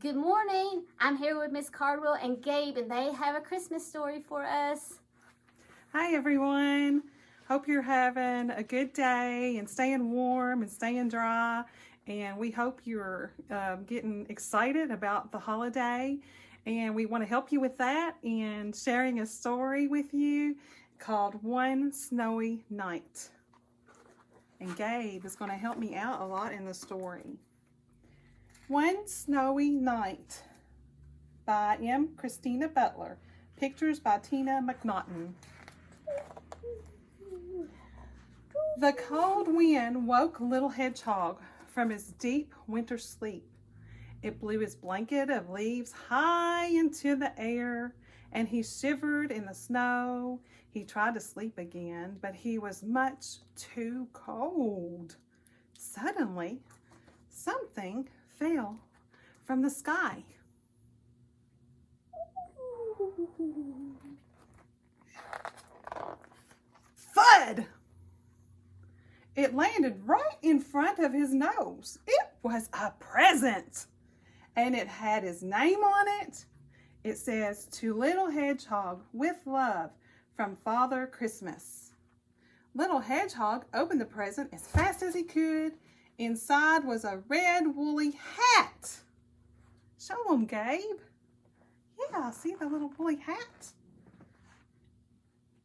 Good morning. I'm here with Miss Cardwell and Gabe, and they have a Christmas story for us. Hi everyone. Hope you're having a good day and staying warm and staying dry. And we hope you're getting excited about the holiday. And we want to help you with that and sharing a story with you called One Snowy Night. And Gabe is going to help me out a lot in the story. One Snowy Night by M. Christina Butler. Pictures by Tina McNaughton. The cold wind woke Little Hedgehog from his deep winter sleep. It blew his blanket of leaves high into the air, and he shivered in the snow. He tried to sleep again, but he was much too cold. Suddenly, something fell from the sky. Thud! It landed right in front of his nose. It was a present, and it had his name on it. It says, "To Little Hedgehog, with love, from Father Christmas." Little Hedgehog opened the present as fast as he could. Inside was a red woolly hat. Show them, Gabe. Yeah, see the little woolly hat?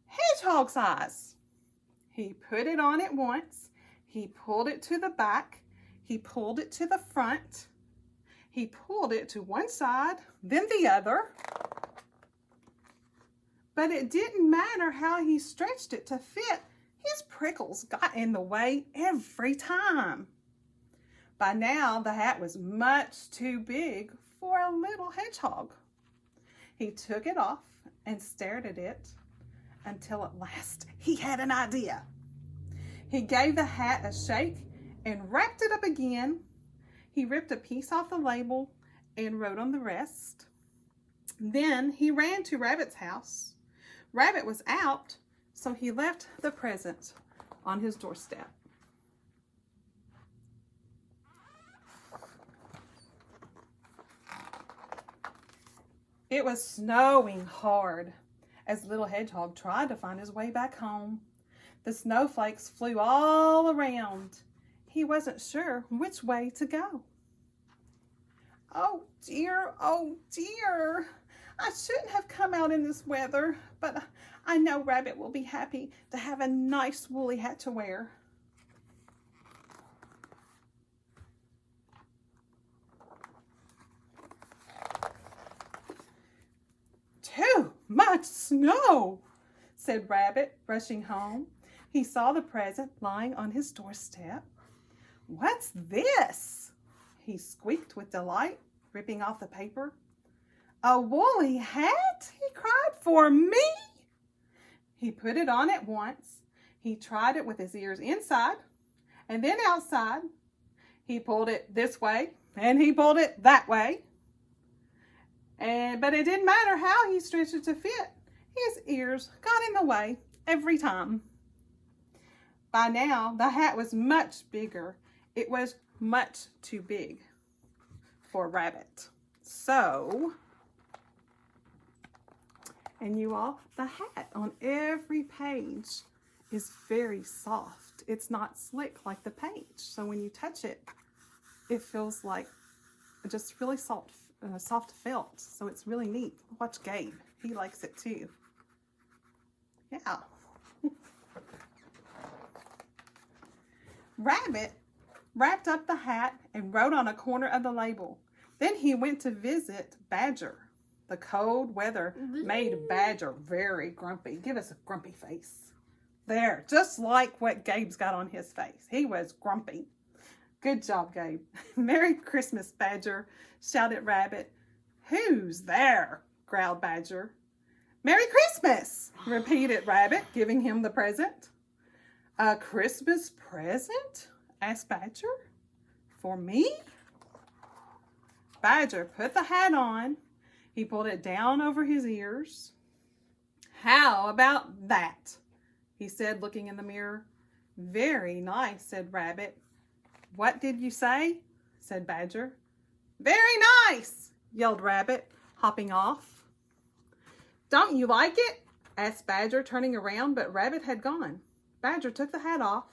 Hedgehog size. He put it on at once. He pulled it to the back. He pulled it to the front. He pulled it to one side, then the other. But it didn't matter how he stretched it to fit. His prickles got in the way every time. By now, the hat was much too big for a little hedgehog. He took it off and stared at it until at last he had an idea. He gave the hat a shake and wrapped it up again. He ripped a piece off the label and wrote on the rest. Then he ran to Rabbit's house. Rabbit was out, so he left the present on his doorstep. It was snowing hard as Little Hedgehog tried to find his way back home. The snowflakes flew all around. He wasn't sure which way to go. Oh dear, I shouldn't have come out in this weather, but I know Rabbit will be happy to have a nice woolly hat to wear. Too much snow, said Rabbit, rushing home. He saw the present lying on his doorstep. What's this? He squeaked with delight, ripping off the paper. A woolly hat? He cried. For me? He put it on at once. He tried it with his ears inside and then outside. He pulled it this way and he pulled it that way. But it didn't matter how he stretched it to fit. His ears got in the way every time. By now, the hat was much bigger. It was much too big for Rabbit. So, and you all, the hat on every page is very soft. It's not slick like the page. So when you touch it, it feels like just really soft felt. So it's really neat. Watch Gabe. He likes it too. Yeah. Rabbit wrapped up the hat and wrote on a corner of the label. Then he went to visit Badger. The cold weather made Badger very grumpy. Give us a grumpy face. There, just like what Gabe's got on his face. He was grumpy. Good job, Gabe. Merry Christmas, Badger, shouted Rabbit. Who's there? Growled Badger. Merry Christmas, repeated Rabbit, giving him the present. A Christmas present? Asked Badger. For me? Badger put the hat on. He pulled it down over his ears. How about that? He said, looking in the mirror. Very nice, said Rabbit. What did you say? Said Badger. Very nice, yelled Rabbit, hopping off. Don't you like it? Asked Badger, turning around, but Rabbit had gone. Badger took the hat off.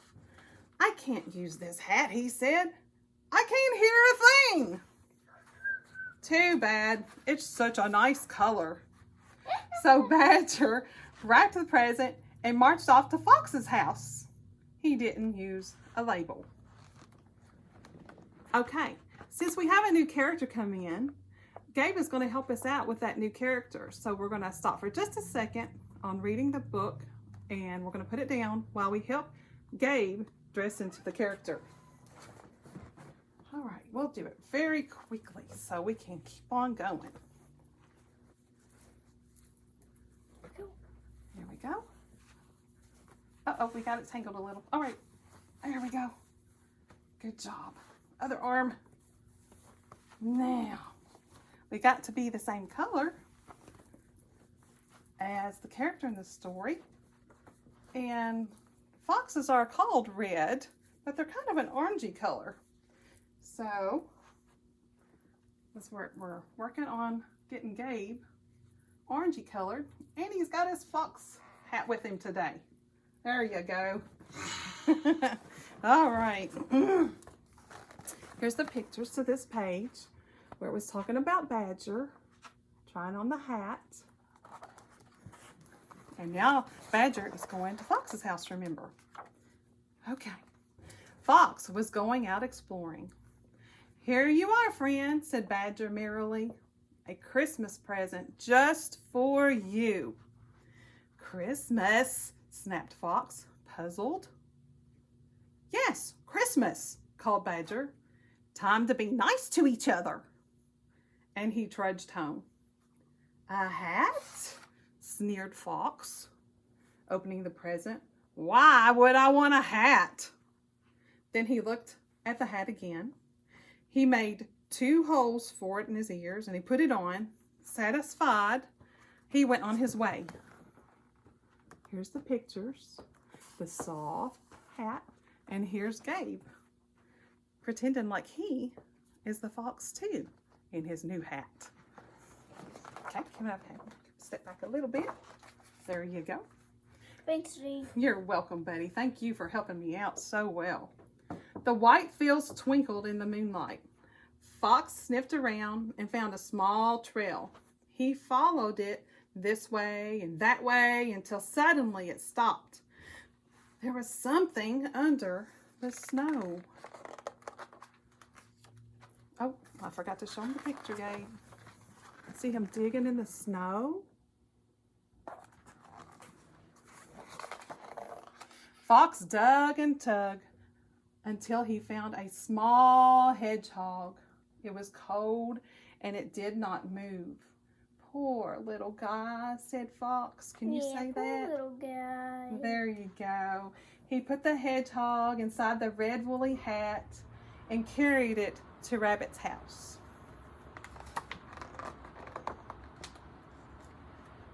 I can't use this hat, he said. I can't hear a thing. Too bad. It's such a nice color. So Badger wrapped the present and marched off to Fox's house. He didn't use a label. Okay, since we have a new character coming in, Gabe is going to help us out with that new character. So we're going to stop for just a second on reading the book, and we're going to put it down while we help Gabe dress into the character. All right, we'll do it very quickly so we can keep on going. Here we go. Uh-oh, we got it tangled a little. All right, there we go. Good job. Other arm. Now, we got to be the same color as the character in the story. And foxes are called red, but they're kind of an orangey color. So, we're working on getting Gabe orangey colored, and he's got his fox hat with him today. There you go. All right. Here's the pictures to this page where it was talking about Badger trying on the hat. And now Badger is going to Fox's house, remember. Okay. Fox was going out exploring. Here you are, friend, said Badger merrily. A Christmas present just for you. Christmas, snapped Fox, puzzled. Yes, Christmas, called Badger. Time to be nice to each other. And he trudged home. A hat? Sneered Fox, opening the present. Why would I want a hat? Then he looked at the hat again. He made 2 holes for it in his ears, and he put it on. Satisfied, he went on his way. Here's the pictures, the soft hat, and here's Gabe, pretending like he is the fox too, in his new hat. Okay, come up, step back a little bit. There you go. Thanks, Dee. You're welcome, buddy. Thank you for helping me out so well. The white fields twinkled in the moonlight. Fox sniffed around and found a small trail. He followed it this way and that way until suddenly it stopped. There was something under the snow. Oh, I forgot to show him the picture, Gabe. See him digging in the snow? Fox dug and tugged until he found a small hedgehog. It was cold and it did not move. Poor little guy, said Fox. Can you say poor that? Little guy. There you go. He put the hedgehog inside the red woolly hat and carried it to Rabbit's house.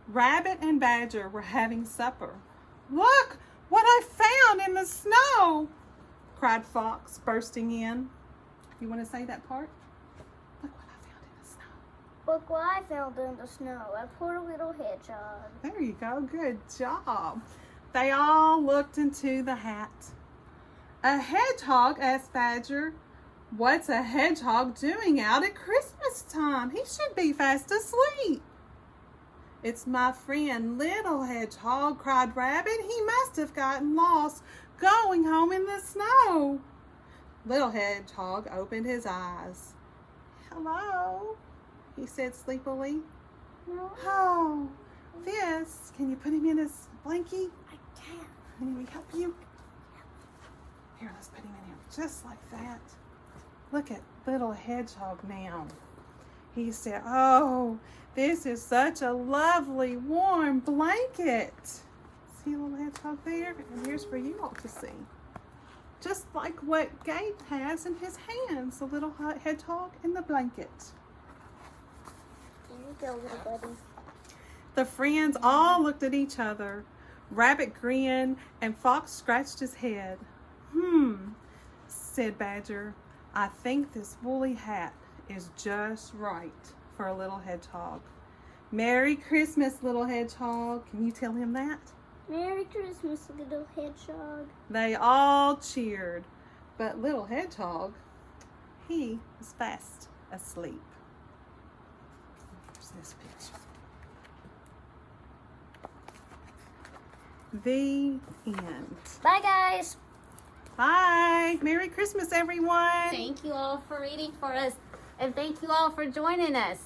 Rabbit and Badger were having supper. Look what I found in the snow, cried Fox, bursting in. You want to say that part? Look what I found in the snow. Look what I found in the snow. A poor little hedgehog. There you go. Good job. They all looked into the hat. A hedgehog, asked Badger. What's a hedgehog doing out at Christmas time? He should be fast asleep. It's my friend Little Hedgehog, cried Rabbit. He must have gotten lost going home in the snow. Little Hedgehog opened his eyes. Hello, he said sleepily. No, Oh, this. Can you put him in his blankie? I can't. Can we help you? Here, let's put him in here just like that. Look at Little Hedgehog now. He said, oh, this is such a lovely warm blanket. See a little hedgehog there? And here's for you all to see. Just like what Gabe has in his hands, the little hedgehog in the blanket. Here you go, little buddy. The friends all looked at each other. Rabbit grinned and Fox scratched his head. Said Badger. I think this woolly hat is just right for a little hedgehog. Merry Christmas, little hedgehog. Can you tell him that? Merry Christmas, little hedgehog. They all cheered, but little hedgehog, he was fast asleep. There's this picture. The end. Bye, guys. Bye. Merry Christmas, everyone. Thank you all for reading for us, and thank you all for joining us.